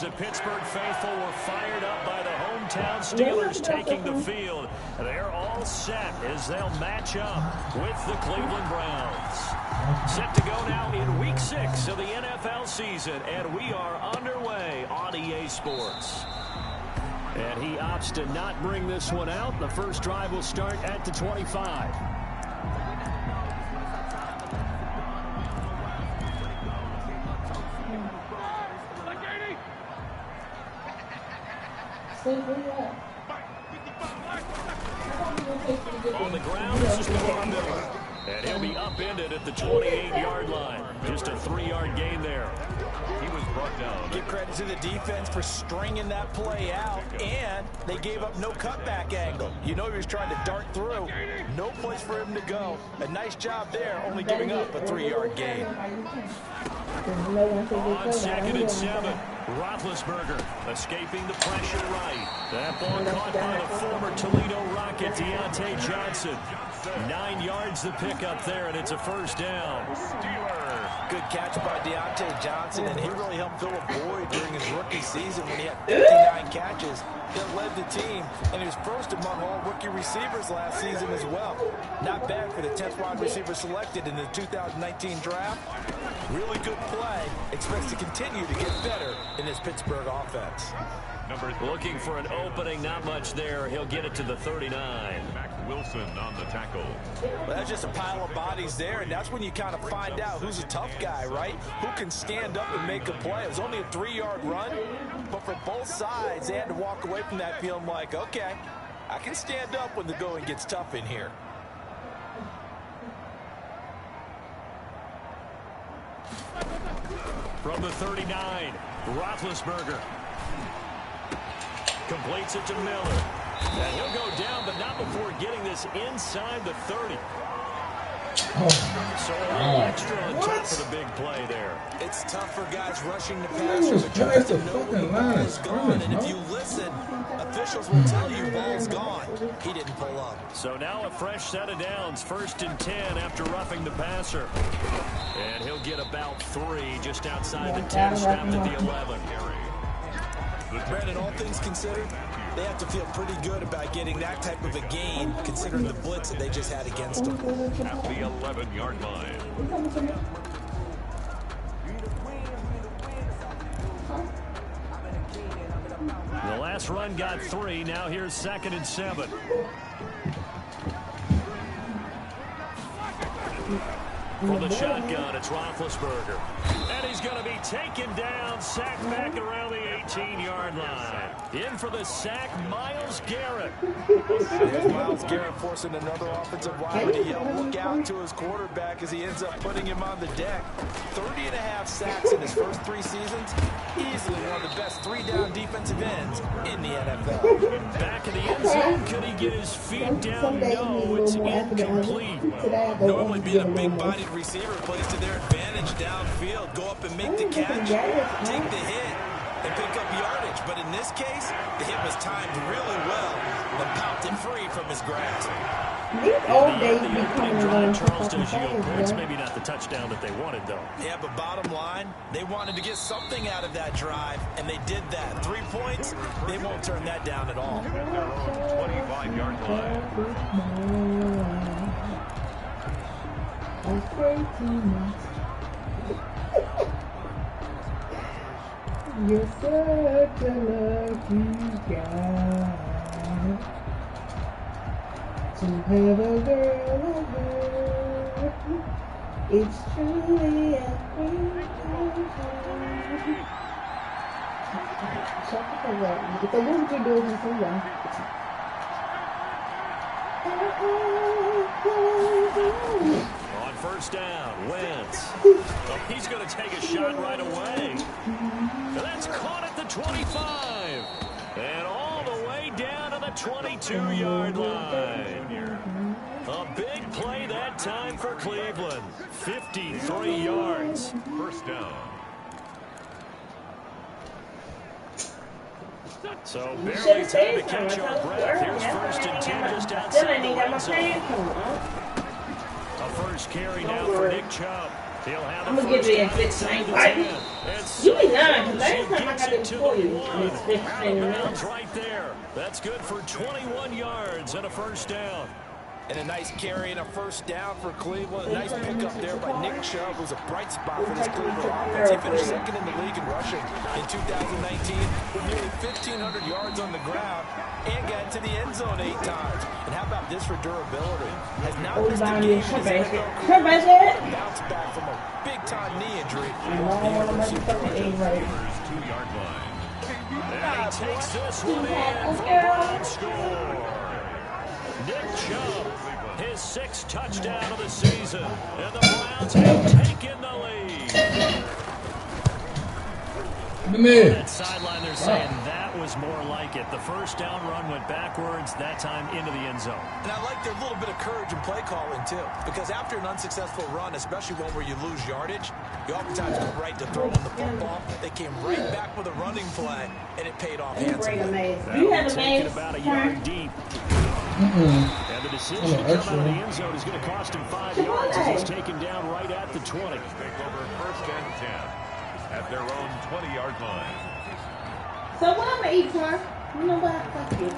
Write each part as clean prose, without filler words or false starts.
The Pittsburgh faithful were fired up by the hometown Steelers taking the field. They're all set as they'll match up with the Cleveland Browns. Set to go now in Week 6 of the NFL season, and we are underway on EA Sports. And he opts to not bring this one out. The first drive will start at the 25. On the ground, this is Lamar Miller. And he'll be upended at the 28-yard line. Just a 3-yard gain there. He was brought down. Give credit to the defense for stringing that play out, and they gave up no cutback angle. You know he was trying to dart through. No place for him to go. A nice job there, only giving up a 3-yard gain. On 2nd and 7, Roethlisberger escaping the pressure right. That ball caught by the former Toledo Rocket, Deontay Johnson. 9 yards the pickup there, and it's a first down. Good catch by Deontay Johnson, and he really helped fill a void during his rookie season when he had 59 catches. He led the team, and he was first among all rookie receivers last season as well. Not bad for the 10th wide receiver selected in the 2019 draft. Really good play. Expects to continue to get better in this Pittsburgh offense. Looking for an opening, not much there. He'll get it to the 39. Wilson on the tackle. Well, that's just a pile of bodies there, and that's when you kind of find out who's a tough guy, right? Who can stand up and make a play. It was only a 3-yard run, but for both sides, they had to walk away from that feeling like, okay, I can stand up when the going gets tough in here. From the 39, Roethlisberger completes it to Miller. And he'll go down, but not before getting this inside the 30. So a little extra on top of the big play there. It's tough for guys rushing the passer, but you have to know the ball is gone. And if you listen, officials will tell you ball's gone. He didn't pull up. So now a fresh set of downs. 1st and 10 after roughing the passer. And he'll get about 3 just outside the 10, snapped at the 11. Brandon, all things considered, they have to feel pretty good about getting that type of a gain, considering the blitz that they just had against them. At the 11-yard line. The last run got 3. Now here's 2nd and 7. For the shotgun, it's Roethlisberger. And he's going to be taken down, sacked back around the 18-yard line. In for the sack, Myles Garrett. There's Myles Garrett forcing another offensive lineman to yell, look out to his quarterback as he ends up putting him on the deck. 30.5 sacks in his first 3 seasons. Easily one of the best 3-down defensive ends in the NFL. Back in the end zone, could he get his feet down? No, it's incomplete. Normally being a big-bodied receiver plays to their advantage downfield. Go up and make the catch, take the hit, and pick up yardage. But in this case, the hit was timed really well and popped it free from his grasp. The opening drive, Charles does yield points. Maybe not the touchdown that they wanted, though. Yeah, but bottom line, they wanted to get something out of that drive, and they did that. 3 points, they won't turn that down at all. At their own 25-yard line. You're such a lucky guy to have a girl like her. It's truly a thing. Shut the fuck up. Kita belum tidur semua. On 1st down, Wentz. Oh, he's going to take a shot right away. And that's caught at the 25. And all the way down to the 22-yard line. A big play that time for Cleveland. 53 yards. 1st down. So barely time to catch our breath. Here's 1st and 10 just outside the red zone. A first carry now for Nick Chubb. He'll have I'm a gonna give first you a down good inside sign. the 10. You be lying, because last time I got it to for the you. one. It's 15 minutes. Right there. That's good for 21 yards and a first down. And a nice carry and a first down for Cleveland. A nice pickup there by Nick Chubb, who's a bright spot for this Cleveland offense. He finished second in the league in rushing in 2019 with nearly 1,500 yards on the ground and got to the end zone 8 times. And how about this for durability? Has not missed a game in his NFL career. Bounced back from a big-time knee injury. Steelers 2-yard line. And he takes this one in for a Browns score. Nick Chubb, his 6th touchdown of the season, and the Browns have taken the lead. On that sideline, they're saying that was more like it. The first down run went backwards, that time into the end zone. And I like their little bit of courage in play calling, too, because after an unsuccessful run, especially one where you lose yardage, you oftentimes go right to throwing the football. They came right back with a running play, and it paid off handsomely. You have a Taken maze. about a yard deep. And the decision to come out of the end zone is going to cost him 5 yards as he's taken down right at the 20. Take over 1st and 10 at their own 20-yard line. So what I'm going to eat for? You know what? Fuck you.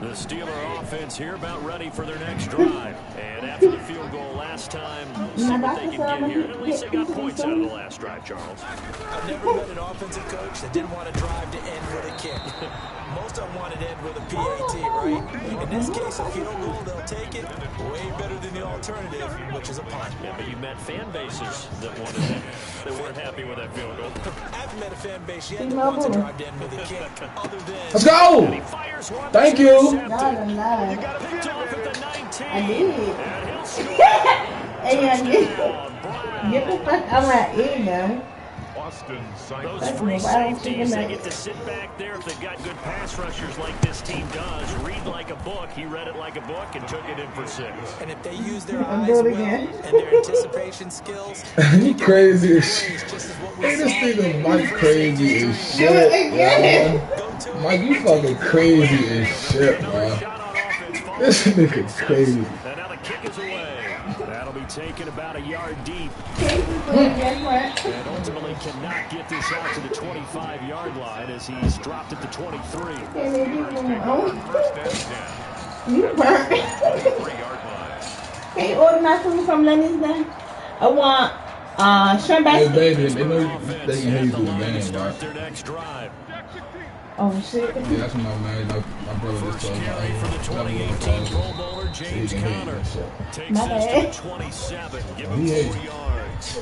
The Steeler offense here about ready for their next drive. And after the field goal last time, we'll see what they can get here. At least they got points out of the last drive, Charles. I've never met an offensive coach that didn't want to drive to end with a kick. Most of them wanted to end with a PAT, right? In this case, a field goal, they'll take it. Way better than the alternative, which is a punt. Yeah, but you met fan bases that wanted that. They weren't happy with that field goal. I haven't met a fan base yet that wants to drive to end with a kick, other than... Let's go! Thank you. You Got picked off at the 19. I did. And he'll score. And get the fuck out of my ear now. Austin Those Seibert. free safeties, they get to sit back there if they've got good pass rushers like this team does. Read like a book. He read it like a book and took it in for 6. And if they use their I'm eyes doing well it again. and their anticipation skills, You crazy as shit. just as what we Hey, this saw. nigga Mike crazy as Do it shit, again. man. Mike, you fucking crazy as shit, man. Shot on offense. This nigga crazy. And now the kick is away. That'll be taken about a yard deep. And ultimately cannot get this out to the 25-yard line as he's dropped at the 23. 1st and 10. You burnt. 3-yard line. Can you order my food from Lenny's then? I want shrimp Hey, basket. baby, they know Offense they can hear at you the through the line to game, start right? their next drive. Oh shit. Yeah, that's what my brother just First told me. carry for the 2018 Pro Bowler, James Conner. Takes My this bad. to 27. Give He him is. 4 yards.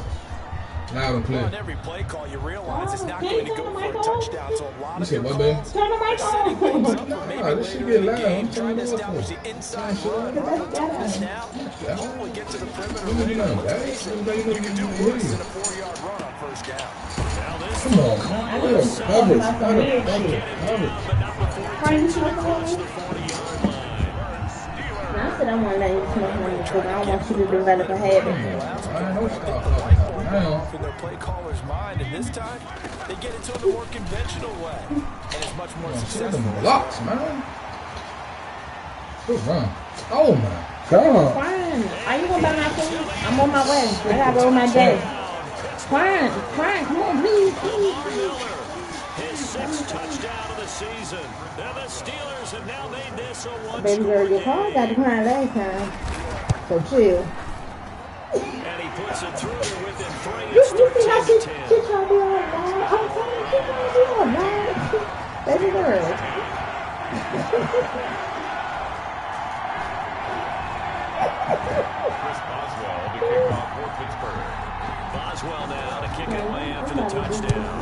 Loud and On clear. every play call, you realize it's not going to go for a touchdown. So a lot You of said your what, babe? calls Turn the mic setting things up for on. maybe Nah, this shit later in get the loud. game, I'm trying to turning it establish up. the inside run, run up top of the snap, Yeah. hopefully get to the perimeter What you later. doing, Let's babe? face it, Everybody know you can do you worse hear than you. a 4-yard run on first down. Now this Come on, man. I Cover, just cover, my cover, weird cover, shit. cover. but not before he Are you takes it smoking across on the me? 40-yard line. I said I want to let you smoke on me because I don't want you to develop a habit. I don't stop. Now, Off in their play caller's mind, and this time they get into it a more conventional way, and it's much more shit successful. them blocks, man. Good run. Oh my god. Fine. Are you gonna buy my food? I'm on my way. I gotta roll my day. Fine, fine. Come on, please, please, please. His 6th touchdown of the season. And the Steelers have now made this a Baby girl, one-score your car got game. declined last time. So chill. And he puts it through within 3. You It's see how 13 she to 10. trying to be all loud? I'm telling you, she trying to be all loud. Baby girl. Chris Boswell to kick off for Pittsburgh. Boswell now to kick it away after the touchdown.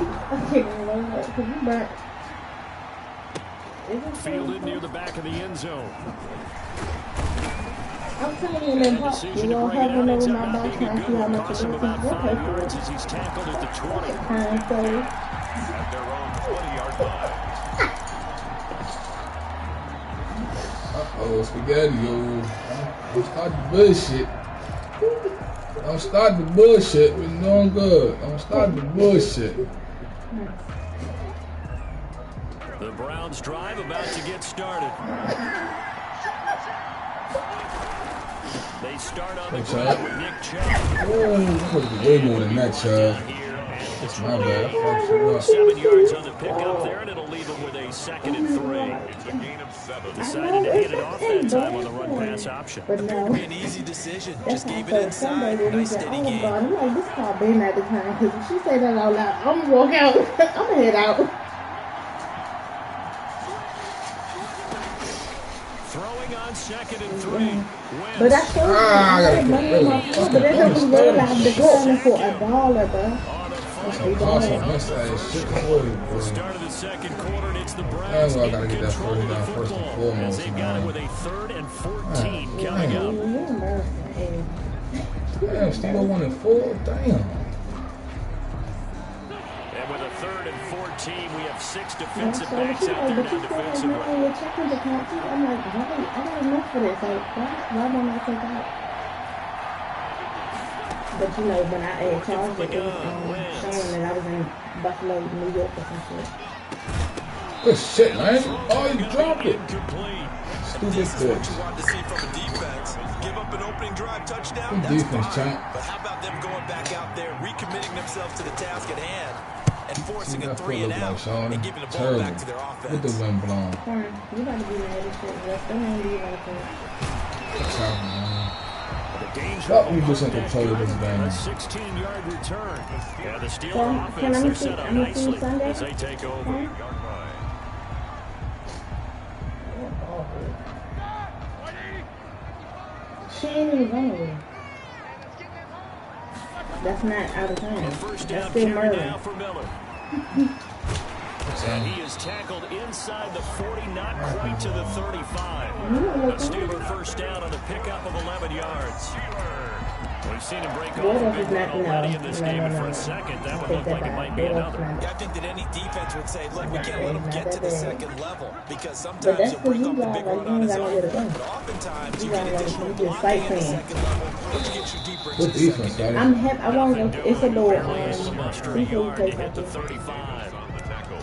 Okay, because you burnt. Fielded near the back of the end zone. I'm telling you, And man, a decision you to don't bring it have out to ends know up my not back being a and good see how one. much Costs it him is. about We'll 5 pay for yards it. as he's tackled at the 20. Time, so At their own 20-yard line. Uh-oh, spaghetti, yo. Don't start the bullshit. Don't start the bullshit. We're doing good. Don't start the bullshit. The Browns drive about to get started. They start on the Hey, ground with Nick Chubb. Oh, I'm supposed to be way more than that, Chubb. That's my bad. I fucked you up. 7 yards on the pickup there, and it'll leave him with a 2nd and 3. It's a gain of 7. Decided to hand it off that time on the run-pass option. But Appeared no. to be an easy decision. That's Just how I gave it felt inside. Sunday when we Nice said, steady oh game. God, I'm like, this call been at the time. Because if she say that out loud, I'm going to walk out. I'm going to head out. Throwing on 2nd and 3. But I showed you, I had money in my foot, but that doesn't realize the gun for $1, bro. Cost a mess ass shit for you, bro. Start of the second quarter, and it's the That's Browns why I in gotta get that control first of the down first and football as foremost, they've got it man. with a 3rd and 14 coming up. Damn, Steve 1 and 4. Damn. And with a 3rd and 14, we have 6 defensive backs out there now defensively. I'm like, I got enough for this. Like, why don't I take out? But you know, when I charged it, it was showing that I was in Buffalo, New York or some shit. Good shit, man. Oh, you dropped it. Incomplete. Stupid This is what bitch. you want to see from a defense. Give up an opening drive touchdown, Good that's defense, fine. champ. But how about them going back out there, recommitting themselves to the task at hand, and forcing See, a that 3 foot and look out, like Sean. and giving the ball Terrible. back to their With offense. the wind blown. Fine, you gotta be mad at shit. That's the name you like that. What's happening, man? The danger Thought we of just had that control of this game. A 16-yard return. Yeah, the Steelers Can I offense, they're see- set up I'm gonna see nicely Sunday? as they take over. Huh? Yard line. She ain't even going away. That's not out of time. First That's down still carry murder. now for Miller. And he is tackled inside the 40, not quite to the 35. A Steeler first down on the pickup of 11 yards. We've seen him break off a big run already in this game, and for a second, that would look like it might be another. Yeah, I think that any defense would say, look, we can't let them get to the second level, because But sometimes that's you'll because break you up the got big like run you on ain't his got own. nowhere to go. But oftentimes you You get got additional like you just blocking at the sight second level, which gets you deeper into Good the defense, secondary. buddy. I'm happy. I want to go. It's a little Barely able to muster a yard to hit the 35. On the tackle.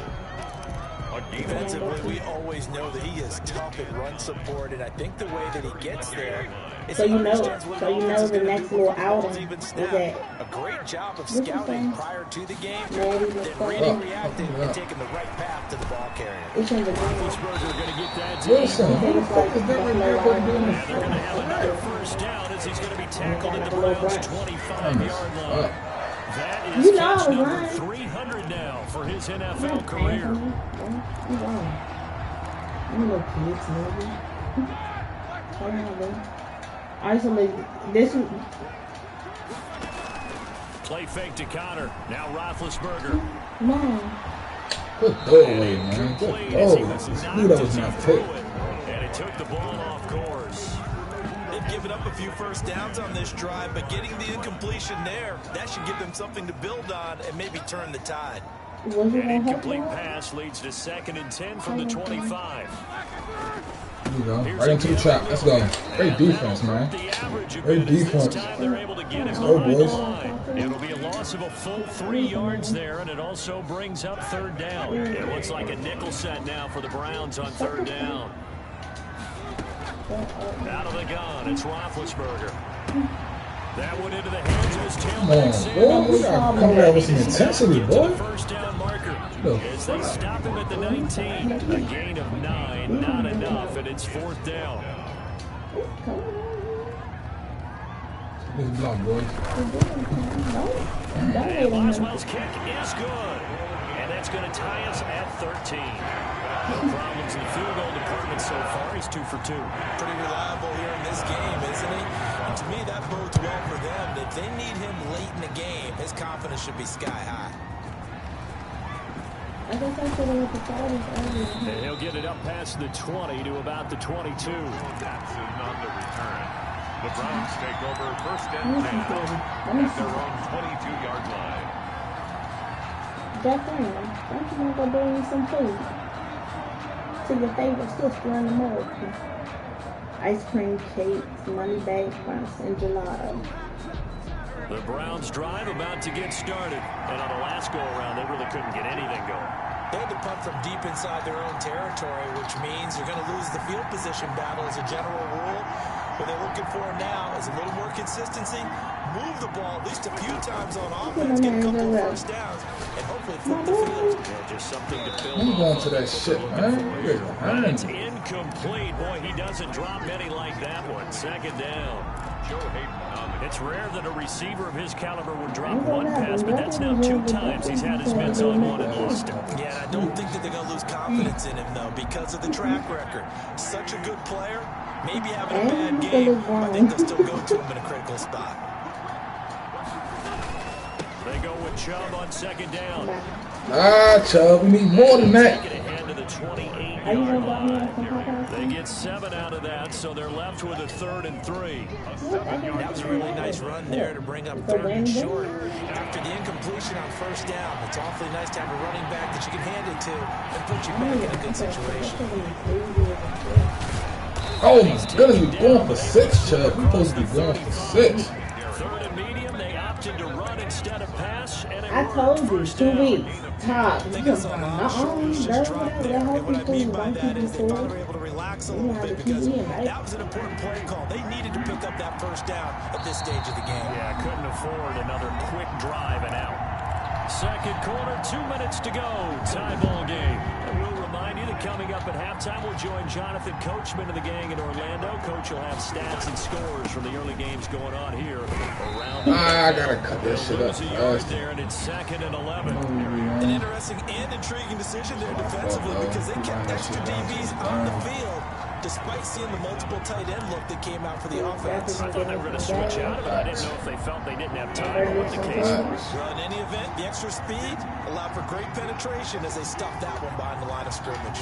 A gain of Defensively, we always know that he is tough at run support, and I think the way that he gets there is So he you know- understands what so the you know offense is the gonna next do little before the ball's outing even is snapped. that- A great job of What you scouting saying? prior to the game, Maybe then the reading, first- reacting, and taking the right path to the ball carrier. It's in the game. Roethlisberger going to get that to Wilson, Eagle. who the fuck is that right there? What doing And this? they're going to have another first down as he's going to be tackled at the Browns' 25-yard line. That is You know I catch was number lying. 300 now for his I'm NFL not career. paying for me. You wrong. You little kids, maybe. Hold on, bro. Isolate. This is. Play fake to Connor. Now Roethlisberger. Come on. Good throwaway, man. Good Complete as he throw. was It's knocked good that was as he not threw picked. it. And it took the ball off course. They've given up a few first downs on this drive, but getting the incompletion there, that should give them something to build on and maybe turn the tide. Was it An gonna help incomplete you? pass leads to 2nd and 10 from the 25. Here you go. Right into the trap. Let's go. Great defense, man. The average a Great bit as defense. This time they're able to get him Let's go, behind the boys. line. It'll be a loss of a full 3 yards there, and it also brings up 3rd down. It looks like a nickel set now for the Browns on 3rd down. Out of the gun, it's Roethlisberger. That one into the hands of his Come tailback. on, Sam. boy. We gotta come out with some intensity, Get to the boy. first down marker The as they stop him at the 19. A gain of 9, not enough, and it's 4th down. This block, boys. And Boswell's kick is good. And that's going to tie us at 13. No problems in the field goal department so far. He's 2 for 2. Pretty reliable here in this game, isn't he? And to me, that bodes well for them. If they need him late in the game, his confidence should be sky high. I guess I should have went to Fridays earlier. And he'll get it up past the 20 to about the 22. That's on the return. The Browns take over first and 10 Let me at see. their own 22-yard line. That thing, don't you want to go bring me some food? To your favorite sister in America. Ice cream, cakes, money bag fronts, and gelato. The Browns drive about to get started. And on the last go-around, they really couldn't get anything going. They had to punt from deep inside their own territory, which means you're going to lose the field position battle as a general rule. What they're looking for now is a little more consistency, move the ball at least a few times on offense, get a couple of first downs, and hopefully flip the field. Yeah, just something to build I'm on. going to that shit, man. It's incomplete. Boy, he doesn't drop many like that one. Second down. It's rare that a receiver of his caliber would drop one pass, but that's now 2 times he's had his mitts on one and lost it. Yeah, and I don't think that they're going to lose confidence in him, though, because of the track record. Such a good player, maybe having a bad game, I think they'll still go to him in a critical spot. They go with Chubb on second down. Chubb, we need more than that. Take it ahead to the 28-yard line. They get 7 out of that, so they're left with a 3rd and 3. That was a really nice run there to bring up 3rd and short. After the incompletion on first down, it's awfully nice to have a running back that you can hand it to and put you back in a good situation. Oh my goodness, we're going for 6, Chubb. We're supposed to be going for 6. 3rd and medium, they opted to run instead of pass, and it I told you, 2 weeks. Top. I think I saw a lot of shoulders just drop there. And what I mean by that is they finally were able to relax a little bit because that was an important play call. They needed to pick up that first down at this stage of the game. Yeah, couldn't afford another quick drive and out. Second quarter, 2 minutes to go. Tie ball game. And we'll remind you that coming up at halftime, we'll join Jonathan Coachman of the gang in Orlando. Coach will have stats and scores from the early games going on here around the I gotta cut that shit up. lose a yard there, and it's 2nd and 11. An interesting and intriguing decision there defensively because they kept extra DBs on the field despite seeing the multiple tight end look that came out for the offense. I thought they were going to switch out, but I didn't know if they felt they didn't have time or what the case was. Well, in any event, the extra speed allowed for great penetration as they stuffed that one behind the line of scrimmage.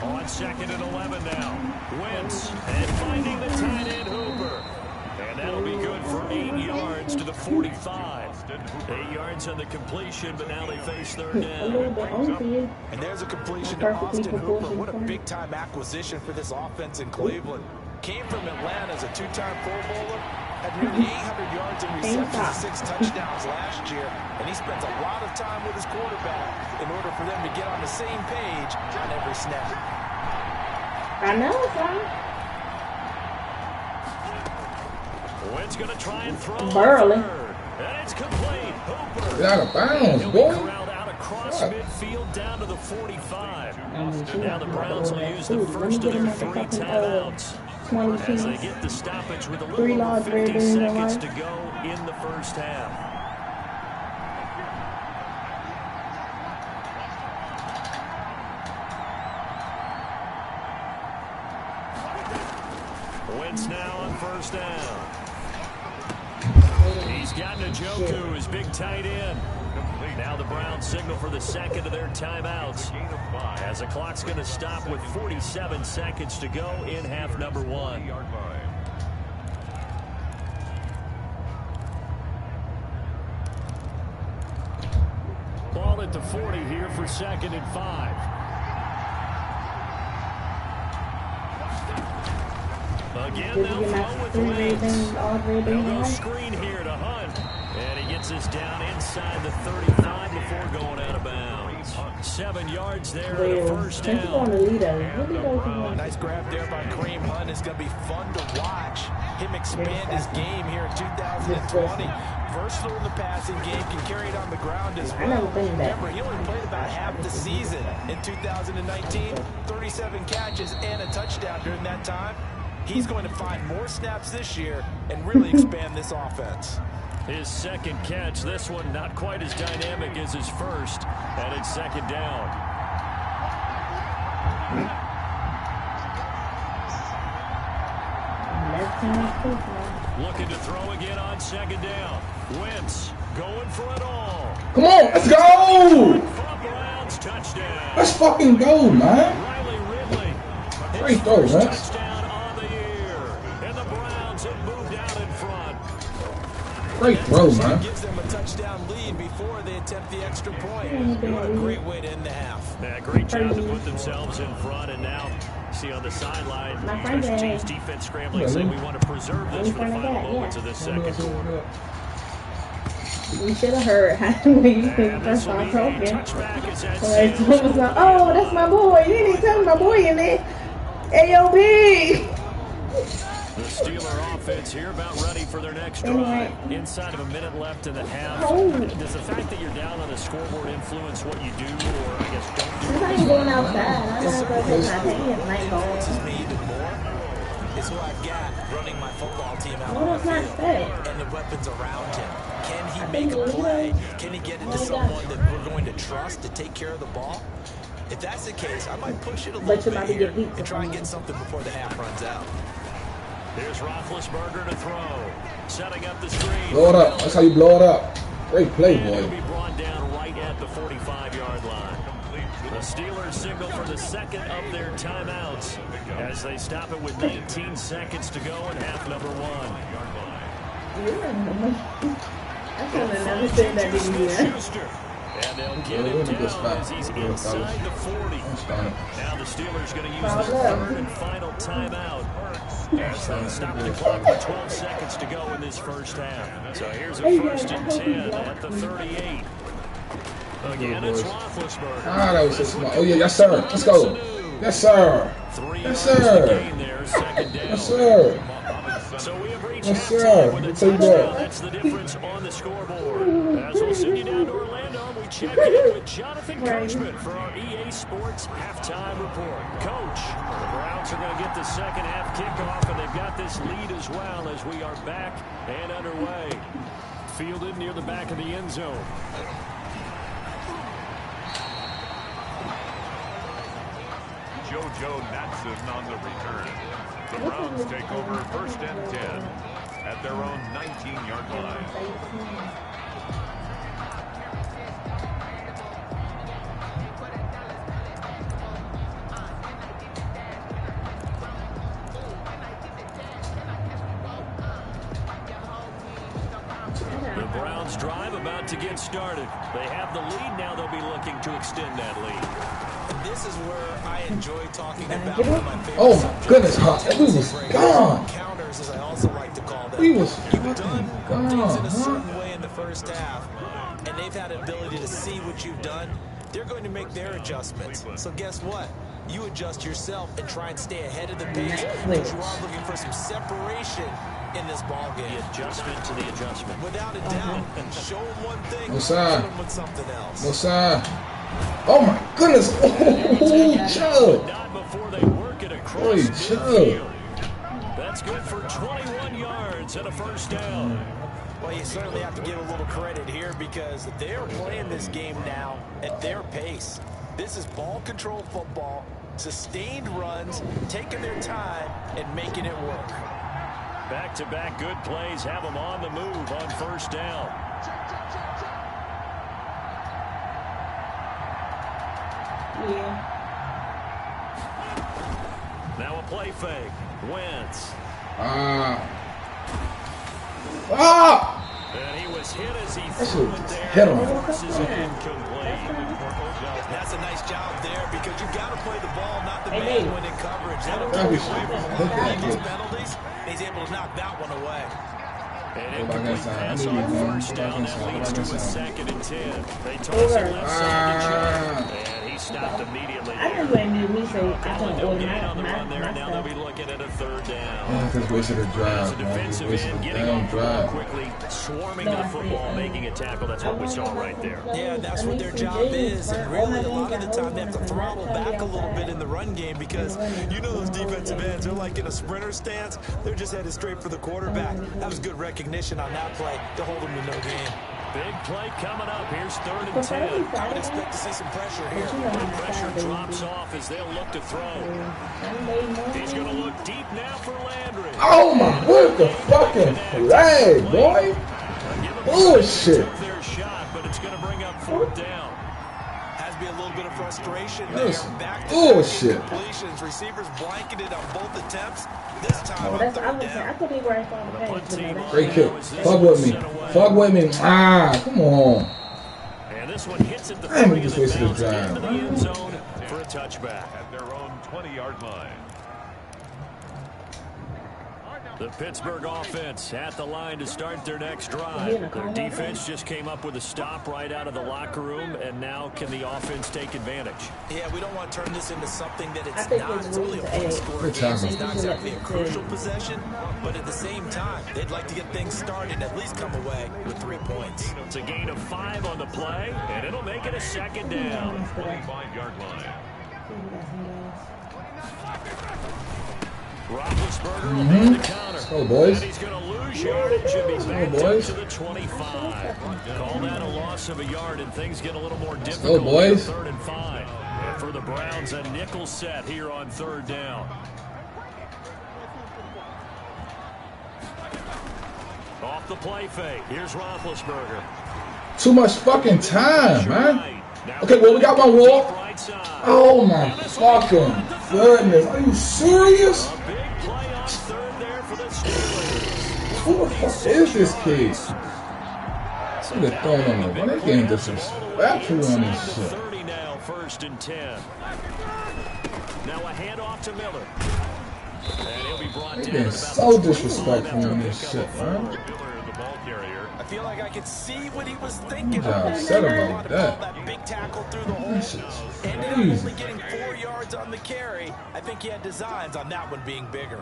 On 2nd and 11 now. Wentz and finding the tight end Hooper. And that'll be good for 8 yards to the 45. 8 yards on the completion, but now they face 3rd down. And there's a completion to Austin Hooper. What a big-time acquisition for this offense in Cleveland. Came from Atlanta as a 2-time Pro Bowler. Had nearly 800 yards in receptions, 6 touchdowns last year. And he spends a lot of time with his quarterback in order for them to get on the same page on every snap. I know, son. Wentz going to try and throw. Burley. And it's complete. Hooper. Get out of bounds, He'll be boy. corralled out across midfield down to the 45. Now the Browns will use the first of their 3 timeouts as they get the stoppage with a little over 50 seconds to go in the first half. Wentz now on first down. He's got Njoku, his big tight end. Now the Browns signal for the 2nd of their timeouts as the clock's going to stop with 47 seconds to go in half number 1. Ball at the 40 here for 2nd and 5. Again, they'll throw with Wentz. They'll go screen here to Hunt. And he gets us down inside the 35 before going out of bounds. 7 yards there in the first down. Nice grab there by Kareem Hunt. It's going to be fun to watch him expand his game here in 2020. Versatile in the passing game, can carry it on the ground as well. Remember, he only played about half the season in 2019. 37 catches and a touchdown during that time. He's going to find more snaps this year and really expand this offense. His 2nd catch, this one not quite as dynamic as his first, and it's 2nd down. Looking to throw again on 2nd down. Wentz going for it all. Come on, let's go! Browns touchdown. Let's fucking go, man. Riley Ridley. Great throw, man. Touchdown on the year. And the Browns have moved out in front. Great throw, man. Gives them a touchdown lead before they attempt the extra point. What a great way to end the half. Yeah, great job to put themselves in front, and now see on the sideline, special teams defense scrambling, saying we want to preserve this for the final moments of this second quarter. We should have heard how when you first started talking. So it was like, oh, that's my boy. You didn't tell me my boy in there. AOB. The Steeler offense here about ready for their next drive. Inside of a minute left in the half. Does the fact that you're down on the scoreboard influence what you do, or I guess don't do? I ain't going outside. I'm not going to take my pants. Night ball. Me even more is who I've got running my football team out What on the does that field say? and the weapons around him. Can he make a play? Can he get into someone that we're going to trust to take care of the ball? If that's the case, I might push it a little bit here and try and get something before the half runs out. Here's Roethlisberger to throw. Setting up the screen. Blow it up. That's how you blow it up. Great play, boy. He'll be brought down right at the 45-yard line. The Steelers signal for the second of their timeouts as they stop it with 19 seconds to go in half number one. I should have never said that in here. And they'll get him down as he's inside the 40. Now the Steelers going to use their third and final timeout as they stop the clock with 12 seconds to go in this first half. So here's a first and 10 at the 38. Again, it's Roethlisberger. Ah, that was so smart. Oh, yeah, yes, sir. Let's go. Yes, sir. Yes, sir. Yes, sir. So we have reached yes, halftime with a touchdown. That's the difference on the scoreboard. As we'll send you down to Orlando, we check in with Jonathan Coachman for our EA Sports halftime report. Coach, the Browns are going to get the second half kickoff, and they've got this lead as well as we are back and underway. Fielded near the back of the end zone. JoJo Natson on the return. The Browns take over first and 10 at their own 19-yard line. The Browns drive about to get started. They have the lead. Now they'll be looking to extend that lead. This is where I enjoy talking about one of my favorite oh my goodness, we was gone. Counters, as I also like to call them. We was You've done gone, things in a certain way in the first half, and they've had an ability to see what you've done. They're going to make their adjustments. So guess what? You adjust yourself and try and stay ahead of the pace because you are looking for some separation in this ball game. The adjustment to the adjustment. Without a doubt. Show them one thing, no show them with something else. No side. Oh my goodness! Oh, Chubb! Not before they work it across the field. That's good for 21 yards and a first down. Well, you certainly have to give a little credit here because they are playing this game now at their pace. This is ball control football, sustained runs, taking their time and making it work. Back-to-back good plays have them on the move on first down. Yeah. Now a play fake. Wentz. And he was hit as he threw it there. Hit him. Forces it incomplete. That's a nice job there because you've got to play the ball, not the man when in coverage. That'll keep you away from a lot of these penalties. He's able to knock that one away. An incomplete pass on first down. That leads to a second and 10. They toss it left side to Chubb. And he stopped immediately. I just wouldn't do me so I can No order gain on the my run there. Now they'll stuff. be looking at a third down. Yeah, just wasted a As drive, a man. defensive Wasted end a getting damn off the ball drive. quickly, swarming to the football, making a tackle. That's what we saw right there. Yeah, that's what their job is. And really, a lot of the time, they have to throttle back a little bit in the run game because you know those defensive ends, they're like in a sprinter stance. They're just headed straight for the quarterback. That was good recognition on that play to hold them to no gain. Big play coming up. Here's third and 10. I would expect to see some pressure here. The pressure drops off as they'll look to throw. He's going to look deep now for Landry. Oh my, what the fucking flag, boy? Bullshit. Took their shot, but it's going to bring up fourth down. Has to be a little bit of frustration Yes. there. Back to Bullshit. completions. Receivers blanketed on both attempts. This time on That's I third was saying. I down. could be where I saw the pass. Great kick. Fuck with me. Fuck with me. Ah, come on. And this one hits at the Damn, 30 we just and wasted a bounced drive. into the end zone for a touchback. At their own 20-yard line. The Pittsburgh offense at the line to start their next drive. Their defense just came up with a stop right out of the locker room, and now can the offense take advantage? Yeah, we don't want to turn this into something that it's not. It's only a one-score game, so it's not exactly a crucial possession, but at the same time, they'd like to get things started, at least come away with 3 points. It's a gain of 5 on the play, and it'll make it a second down. 25-yard line. Roethlisberger will be the counter. Let's go, boys. And he's going to lose yardage and be back up to the 25. Call that a loss of a yard, and things get a little more difficult. Go, boys. 3rd and 5. And for the Browns, a nickel set here on 3rd down. Off the play fake. Here's Roethlisberger. Too much fucking time, man. Okay, well, we got one more. Oh, my fucking goodness. Are you serious? A big play on 3rd there for the Steelers. Who the fuck is this kid? Should have thrown on the one. They getting disrespectful on this shit. 30 now, 1st and 10. Now a handoff to Miller. And he'll be brought They down. getting so disrespectful on this shit, man. I feel like I could see what he was thinking. Yeah, upset about that. That big tackle through the hole. This shit's Ended up crazy. only getting 4 yards on the carry. I think he had designs on that one being bigger.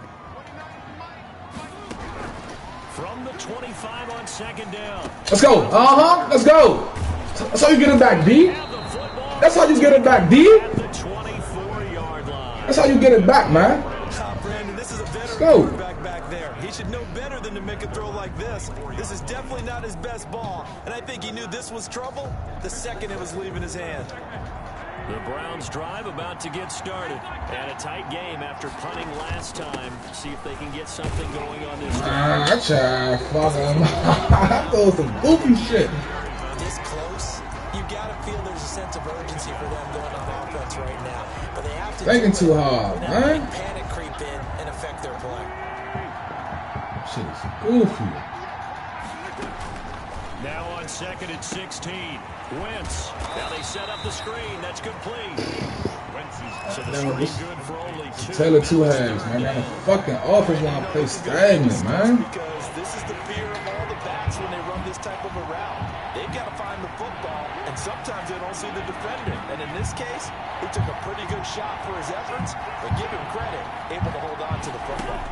From the 25 on 2nd down. Let's go. Let's go. That's how you get it back, D. That's how you get it back, D. At the 24-yard line. That's how you get it back, man. Brandon, this is a veteran go. quarterback back there. He should know better than to make a throw like this. This is definitely not his best ball, and I think he knew this was trouble the second it was leaving his hand. The Browns drive about to get started. And a tight game after punting last time. See if they can get something going on this drive. I try fucking. I throw some goofy shit. This close, you gotta feel there's a sense of urgency for them going on offense right now. But they have to Thinking too hard, man. panic creep in and affect their play. Shit is goofy. Now on 2nd and 16. Wentz. Now they set up the screen. That's complete. So the screen good for only 2. Taylor 2 halves, man. Man, the fucking offense want to play stagnant, man. Because this is the fear of all the backs when they run this type of a route. They've got to find the football, and sometimes they don't see the defender. And in this case, he took a pretty good shot for his efforts, but give him credit, able to hold on to the football.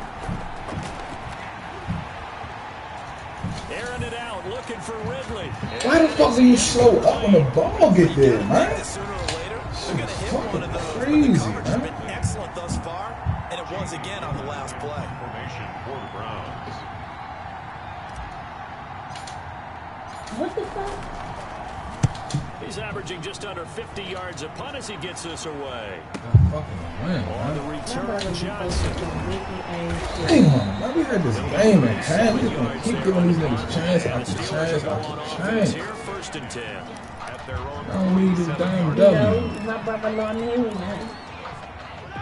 Airing it out, looking for Ridley. Why the fuck do you slow up when the ball get there, man? Sooner or later, they're going to hit Fucking one of those. crazy, The coverage has man. been excellent thus far, and it was again on the last play. Formation for the Browns. What the fuck? He's averaging just under 50 yards a punt as he gets this away. Fucking win, On the man. return, Johnson. Damn, man, we had this game in hand. We gonna keep giving these niggas chance after chance after chance. Here, 1st and 10. At their own I don't need this damn No, W. my brother-in-law knew man.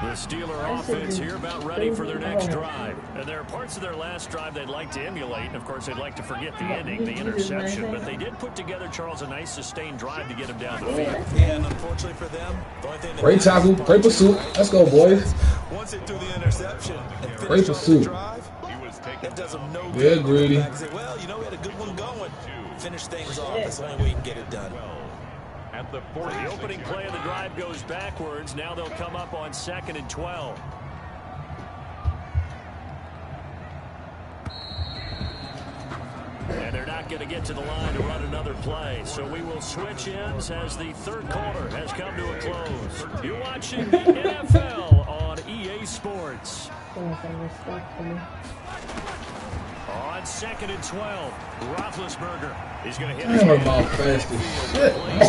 The Steeler offense here about ready for their next drive. And there are parts of their last drive they'd like to emulate. And, of course, they'd like to forget the ending, the interception. But they did put together, Charles, a nice sustained drive to get him down the field. And unfortunately for them, the only thing that Great tackle, great pursuit. Let's go, boys. once they threw the interception and Great finished off pursuit. the drive, He was taken that does them no Yeah, good. greedy. Back and say, well, you know, we had a good one going. Finish things off. That's the only way you can get it done. at the The 46. opening play of the drive goes backwards. Now they'll come up on 2nd and 12. And they're not going to get to the line to run another play. So we will switch ends as the 3rd quarter has come to a close. You're watching the NFL on EA Sports. On 2nd and 12, Roethlisberger is going to hit his Damn, about fast as shit, man.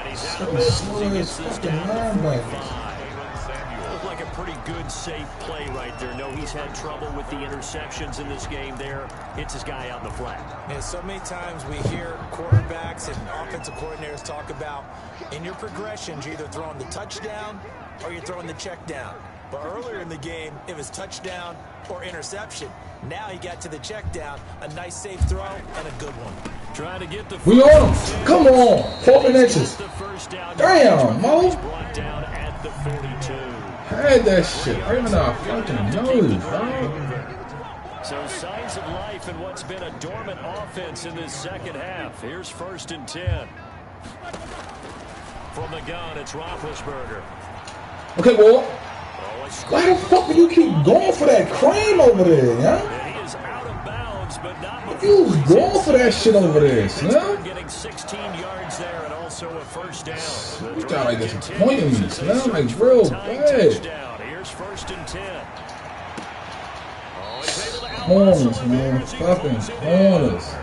And he's out of bounds as he gets this down to 45. Looked like a pretty good, safe play right there. No, he's had trouble with the interceptions in this game there. Hits his guy out in the flat. And so many times we hear quarterbacks and offensive coordinators talk about in your progressions, you're either throwing the touchdown or you're throwing the check down. But earlier in the game, it was touchdown or interception. Now he got to the check down, a nice safe throw, and a good one. Trying to get the We on him. Come on. 4 inches. The first down. Damn, Mo. He's brought down at the 42. Had that shit right in our fucking nose, bro. So signs of life in what's been a dormant offense in this second half. Here's 1st and 10. From the gun, it's Roethlisberger. Okay, well, why the fuck do you keep going for that cream over there, yeah? And he is out of bounds, but not before You was going for that shit over there, son. Getting 16 yards there and also a 1st down. You got like disappointing me, son. Like real bad. Here's 1st and 10. Corners, man. Fucking corners.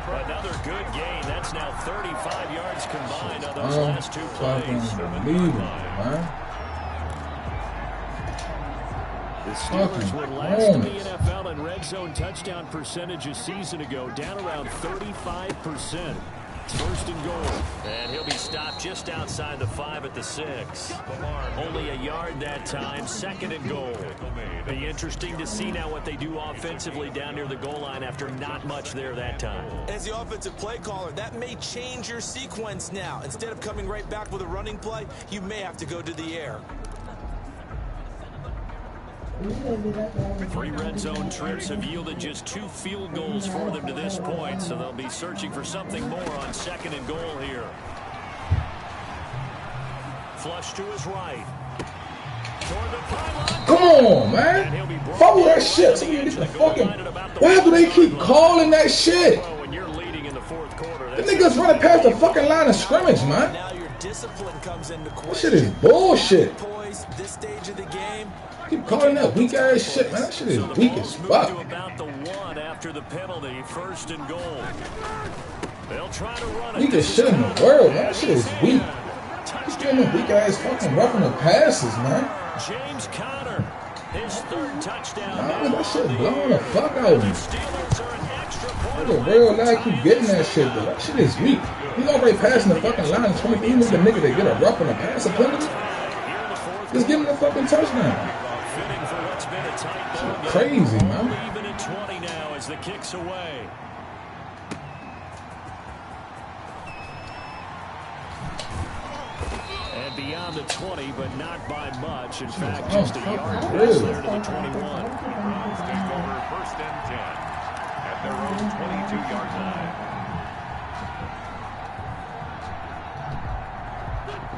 Another good gain. That's now 35 yards combined on those last 2 plays. Unbelievable, man. The Steelers were last in the NFL in red zone touchdown percentage a season ago, down around 35%. It's 1st and goal. And he'll be stopped just outside the 5 at the 6. Only a yard that time, 2nd and goal. Be interesting to see now what they do offensively down near the goal line after not much there that time. As the offensive play caller, that may change your sequence now. Instead of coming right back with a running play, you may have to go to the air. 3 red zone trips have yielded just 2 field goals for them to this point, so they'll be searching for something more on 2nd and goal here. Flush to his right. Toward the pylon. Come on, man. Follow that shit so you get the fucking... Why do they keep calling that shit? When you're leading in the 4th quarter, The niggas running past the fucking line of scrimmage, man. Now your discipline comes into question. That shit is bullshit. This stage of the game. Keep calling that weak ass shit, man. That shit is weak as fuck. About the 1 after the penalty, 1st and goal. They'll try to run it. Weakest shit in the world, man. That shit is weak. He's getting them weak ass fucking roughing the passes, man. James Conner, his 3rd touchdown. Man, that shit blowing the fuck out of me. The real guy keep getting that shit, though. That shit is weak. He already passing the fucking line. 20 even the nigga that get a rough on the passer penalty. Just give him the fucking touchdown. Crazy, man. Even at 20 now as the kick's away. And beyond the 20, but not by much. In fact, just a yard pass there to the 21. Browns take over 1st and 10 at their own 22-yard line.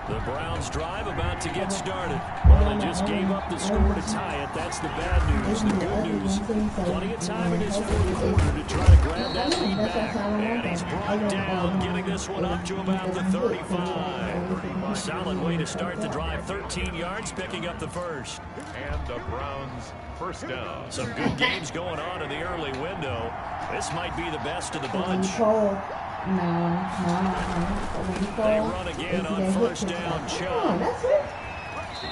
The Browns drive about to get started. Well, they just gave up the score to tie it. That's the bad news. The good news, plenty of time in this 4th quarter to try to grab that lead back. And he's brought down, getting this one up to about the 35. Solid way to start the drive. 13 yards, picking up the 1st. And the Browns 1st down. Some good games going on in the early window. This might be the best of the bunch. They run again on 1st down. Chubb.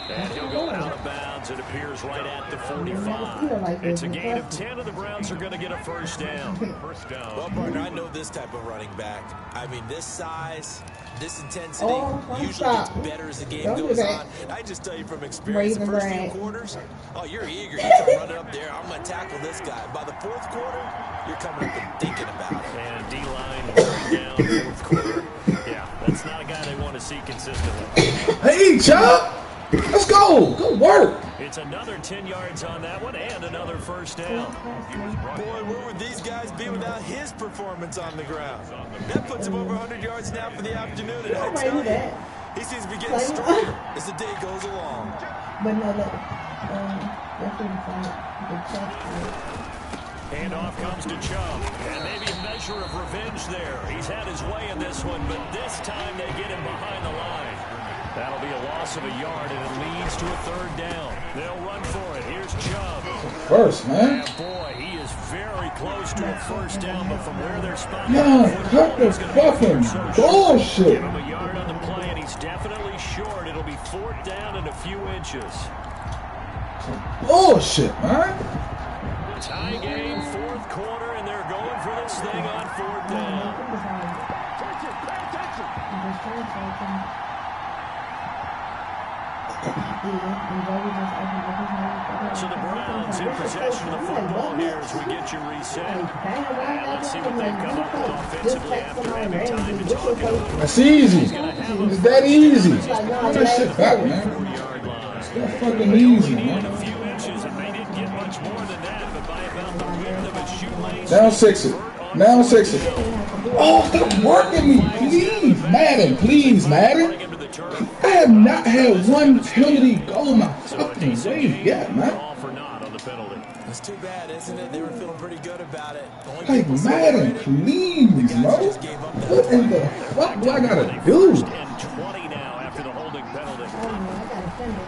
And he'll go out of bounds. It appears right at the 45. It's a gain of 10, and the Browns are going to get a 1st down. 1st down. Well, partner, I know this type of running back. I mean, this size, this intensity usually gets better as the game goes on. I just tell you from experience, the first few quarters, oh, you're eager. You start running up there. I'm going to tackle this guy. By the 4th quarter, you're coming up and thinking about it. And D-line wearing down 4th quarter. Yeah, that's not a guy they want to see consistently. Hey, Chubb! Let's go! Good work! It's another 10 yards on that one and another 1st down. Boy, where would these guys be without his performance on the ground? That puts him over 100 yards now for the afternoon, and I tell you, he seems to be getting stronger as the day goes along. But no, Handoff comes to Chubb, and maybe a measure of revenge there. He's had his way in this one, but this time they get him behind the line. That'll be a loss of a yard, and it leads to a 3rd down. They'll run for it. Here's Chubb. First, man. And boy, he is very close to a 1st down, but from where they're spotted, cut the fucking bullshit. Give him a yard on the play, and he's definitely short. It'll be 4th down and a few inches. Bullshit, man. Tie game, 4th quarter, and they're going for this thing on 4th down. So the Browns in possession of the football here as we get you reset. And let's see what they've come up with offensively after having time to talk it over. That's easy. It's that easy. Put that shit back, man. It's that fucking easy, man. A few inches, and they didn't get much more than that, but by about the Down 6. Now 6. Oh, stop working me, please, Madden. Please, Madden. I have not had one penalty go my fucking way yet, man. It's too bad, isn't it? They were feeling pretty good about it. Like, Madden, please, Mo. What in the fuck do I gotta do? And 20 now after the holding penalty.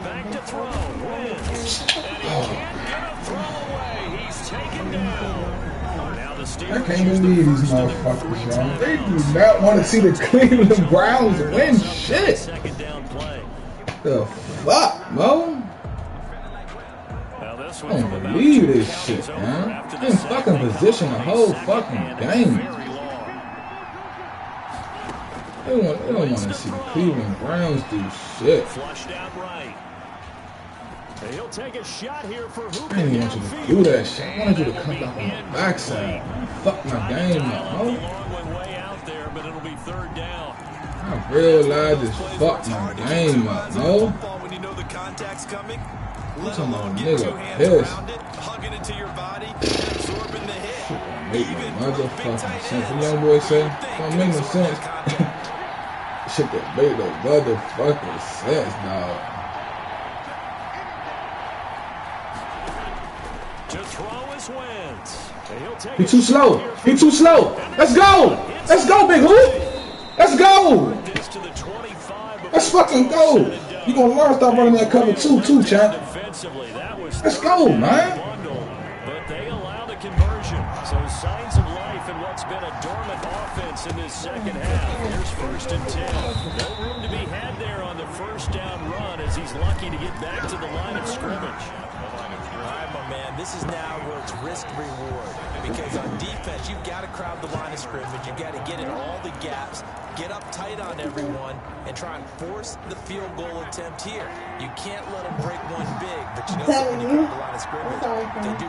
Back to throw. Wins. And he can't get a throw away. He's taken down. Now the Steelers I can't believe these motherfuckers, y'all. They do not want to see the Cleveland Browns win shit. Second down play. The fuck, Mo? I don't believe this shit, man. In fucking position the whole fucking game. They don't want to see the Cleveland Browns do shit. Flush down right. He'll take a shot here for who I didn't want you to do that shit. I wanted you to come back on the backside. Fuck my game up, Mo. Long way out there, but it'll be third down. I realized this fucked my game up, Mo. When you know the contact's coming, I'm let talking about alone get nigga 2 hands pissed. around it, hugging it to your body, and absorbing the hit. Make no motherfucking sense. What young boy say? Don't make no sense. Shit that made no motherfucking sense, dog. To throw his wins. He too slow. He too slow. Let's go. Let's go, big hoop. Let's go. Let's fucking go. You gonna learn stop running that cover too, champ. Let's go, man. But they allow the conversion. So signs of life in what's been a dormant offense in this second half. Here's 1st and 10. No room to be had there on the first down run as he's lucky to get back to the line of scrimmage. All right, my man, this is now where it's risk-reward. Because on defense, you've got to crowd the line of scrimmage. You've got to get in all the gaps, get up tight on everyone, and try and force the field goal attempt here. You can't let them break one big, but you know when you crowd the line of scrimmage, they do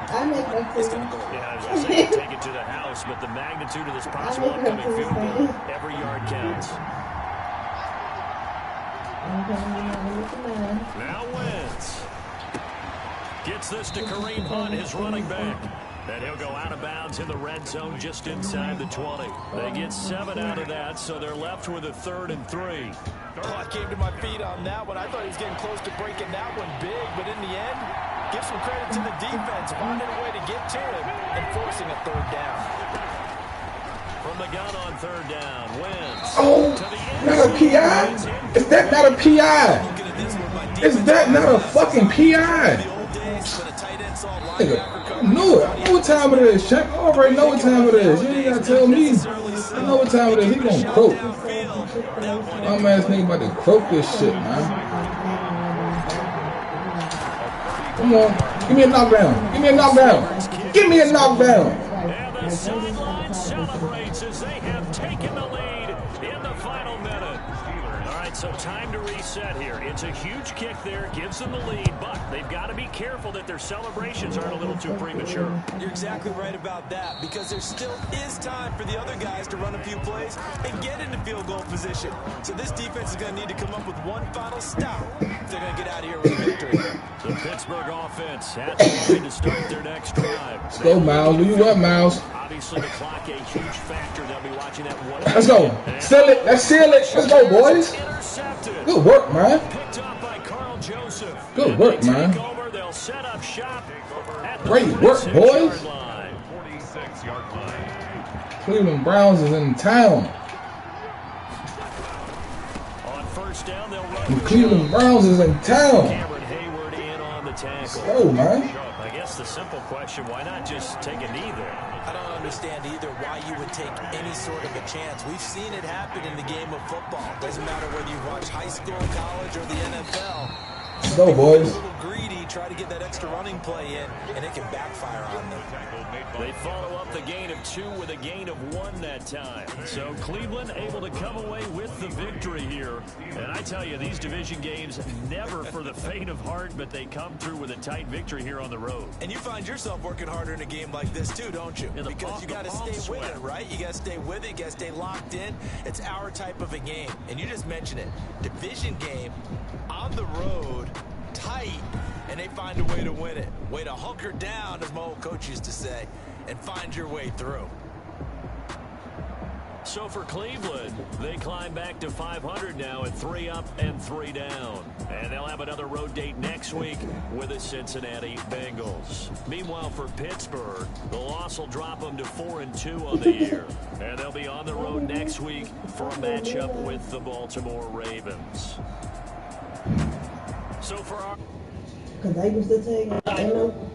it's going to go away. Yeah, I was going to say, take it to the house, but the magnitude of this possible upcoming field goal, every yard counts. Now Wentz gets this to Kareem Hunt, his running back. And he'll go out of bounds in the red zone just inside the 20. They get 7 out of that, so they're left with a 3rd and 3. Oh, I came to my feet on that one. I thought he was getting close to breaking that one big, but in the end, give some credit to the defense, finding a way to get to him and forcing a 3rd down. From the gun on 3rd down, Wentz. Oh, not a PI? Is that not a PI? Is that not a fucking PI? Nigga, I knew it. I know what time it is, champ. I already know what time it is. You ain't gotta tell me. I know what time it is. He gonna croak. My ass nigga about to croak this shit, man. Come on. Give me a knockdown. Give me a knockdown. Give me a knockdown. And the sideline celebrates as they have taken the lead in the final minute. All right, so time to reset here. It's a huge kick there, gives them the lead, but they've got to be careful that their celebrations aren't a little too premature. You're exactly right about that, because there still is time for the other guys to run a few plays and get into field goal position. So this defense is going to need to come up with one final stop if they're going to get out of here with a victory. The Pittsburgh offense had the line to start their next drive. Let's go, Miles. Where you at, Miles? Obviously, the clock a huge factor. They'll be watching that one. Let's go. Seal it. Let's seal it. Let's go, boys. Good work, man. Picked up by Carl Joseph. Good work, man. They'll set up shop at the Great work, boys. 46-yard line. Cleveland Browns is in town. On 1st down, they'll run. The Cleveland Browns is in town. Cameron Hayward in on the tackle. Let's go, man. I guess the simple question, why not just take a knee there? I don't understand either why you would take any sort of a chance. We've seen it happen in the game of football. Doesn't matter whether you watch high school, college, or the NFL. Let's go, boys. A little greedy, try to get that extra running play in, and it can backfire on them. They follow up the gain of 2 with a gain of 1 that time. So Cleveland able to come away with the victory here. And I tell you, these division games never for the faint of heart, but they come through with a tight victory here on the road. And you find yourself working harder in a game like this too, don't you? Because you got to stay with it, right? You got to stay with it. You got to stay locked in. It's our type of a game. And you just mentioned it. Division game on the road, tight, and they find a way to win it. Way to hunker down, as my old coach used to say. and find your way through. So for Cleveland, they climb back to 500 now at 3 up and 3 down. And they'll have another road date next week with the Cincinnati Bengals. Meanwhile, for Pittsburgh, the loss will drop them to 4-2 on the year. And they'll be on the road next week for a matchup with the Baltimore Ravens. So for our... Because they was the team, I know.